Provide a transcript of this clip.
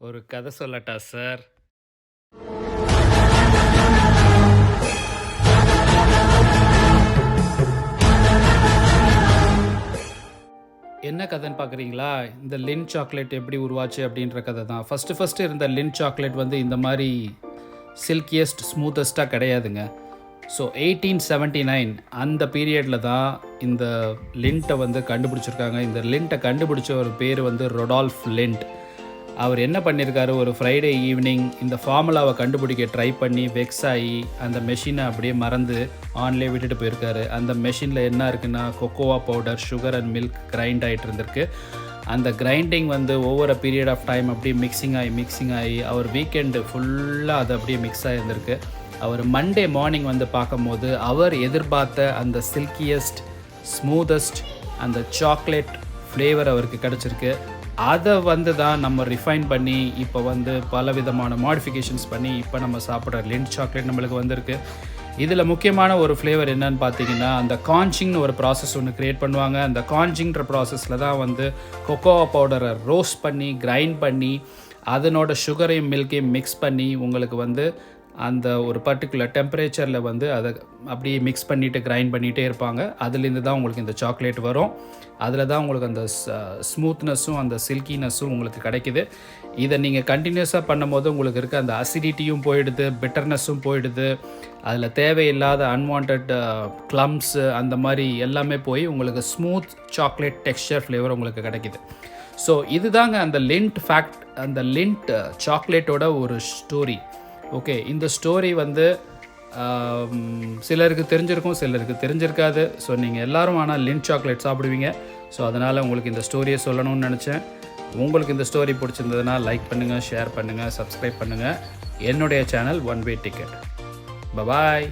ஒரு கதை சொல்லட்டா சார்? என்ன கதைன்னு பார்க்குறீங்களா? இந்த லிண்ட் சாக்லேட் எப்படி உருவாச்சு அப்படின்ற கதை தான். ஃபஸ்ட்டு இருந்த லிண்ட் சாக்லேட் வந்து இந்த மாதிரி சில்கியஸ்ட் ஸ்மூத்தஸ்ட்டாக கிடையாதுங்க. ஸோ 1879 அந்த பீரியடில் தான் இந்த லிண்ட்டை வந்து கண்டுபிடிச்சிருக்காங்க. இந்த லிண்ட்டை கண்டுபிடிச்ச ஒரு பேர் வந்து ரொடால்ஃப் லிண்ட். அவர் என்ன பண்ணியிருக்காரு, ஒரு ஃப்ரைடே ஈவினிங் இந்த ஃபார்முலாவை கண்டுபிடிக்க ட்ரை பண்ணி வெக்ஸ் ஆகி அந்த மெஷினை அப்படியே மறந்து ஆன்லேயே விட்டுட்டு போயிருக்காரு. அந்த மெஷினில் என்ன இருக்குன்னா cocoa powder, sugar and milk grind ஆகிட்டு இருந்திருக்கு. அந்த கிரைண்டிங் வந்து ஒவ்வொரு பீரியட் ஆஃப் டைம் அப்படியே மிக்சிங் ஆகி அவர் வீக்கெண்டு ஃபுல்லாக அது அப்படியே மிக்ஸ் ஆகியிருந்திருக்கு. அவர் மண்டே மார்னிங் வந்து பார்க்கும்போது அவர் எதிர்பார்த்த அந்த சில்கியஸ்ட் ஸ்மூதஸ்ட் அந்த சாக்லேட் ஃப்ளேவர் அவருக்கு கிடச்சிருக்கு. அதை வந்து தான் நம்ம ரிஃபைன் பண்ணி இப்போ வந்து பல விதமான மாடிஃபிகேஷன்ஸ் பண்ணி இப்போ நம்ம சாப்பிட்ற லிண்ட் சாக்லேட் நம்மளுக்கு வந்திருக்கு. இதில் முக்கியமான ஒரு ஃப்ளேவர் என்னன்னு பார்த்தீங்கன்னா, அந்த கான்ச்சிங்னு ஒரு ப்ராசஸ் ஒன்று க்ரியேட் பண்ணுவாங்க. அந்த கான்ச்சிங்ன்ற ப்ராசஸில் தான் வந்து கொக்கோவா பவுடரை ரோஸ்ட் பண்ணி கிரைண்ட் பண்ணி அதனோட சுகரையும் மில்கையும் மிக்ஸ் பண்ணி உங்களுக்கு வந்து அந்த ஒரு பர்டிகுலர் டெம்பரேச்சரில் வந்து அதை அப்படியே மிக்ஸ் பண்ணிவிட்டு கிரைண்ட் பண்ணிகிட்டே இருப்பாங்க. அதுலேருந்து தான் உங்களுக்கு இந்த சாக்லேட் வரும். அதில் தான் உங்களுக்கு அந்த ஸ்மூத்னஸும் அந்த சில்கினஸும் உங்களுக்கு கிடைக்குது. இதை நீங்கள் கண்டினியூஸாக பண்ணும்போது உங்களுக்கு இருக்க அந்த அசிடிட்டியும் போயிடுது, பிட்டர்னஸும் போயிடுது. அதில் தேவையில்லாத அன்வான்ட் க்ளம்ஸு அந்த மாதிரி எல்லாமே போய் உங்களுக்கு ஸ்மூத் சாக்லேட் டெக்ஸ்சர் ஃப்ளேவர் உங்களுக்கு கிடைக்குது. ஸோ இதுதாங்க அந்த லிண்ட் சாக்லேட்டோட ஒரு ஸ்டோரி. ஓகே, இந்த ஸ்டோரி வந்து சிலருக்கு தெரிஞ்சிருக்கும், சிலருக்கு தெரிஞ்சிருக்காது. ஸோ நீங்கள் எல்லோரும் ஆனால் லிண்ட் சாக்லேட் சாப்பிடுவீங்க. ஸோ அதனால் உங்களுக்கு இந்த ஸ்டோரியை சொல்லணும்னு நினச்சேன். உங்களுக்கு இந்த ஸ்டோரி பிடிச்சிருந்ததுன்னா லைக் பண்ணுங்கள், ஷேர் பண்ணுங்கள், சப்ஸ்கிரைப் பண்ணுங்கள். என்னுடைய சேனல் ஒன் வே டிக்கெட். பாய்.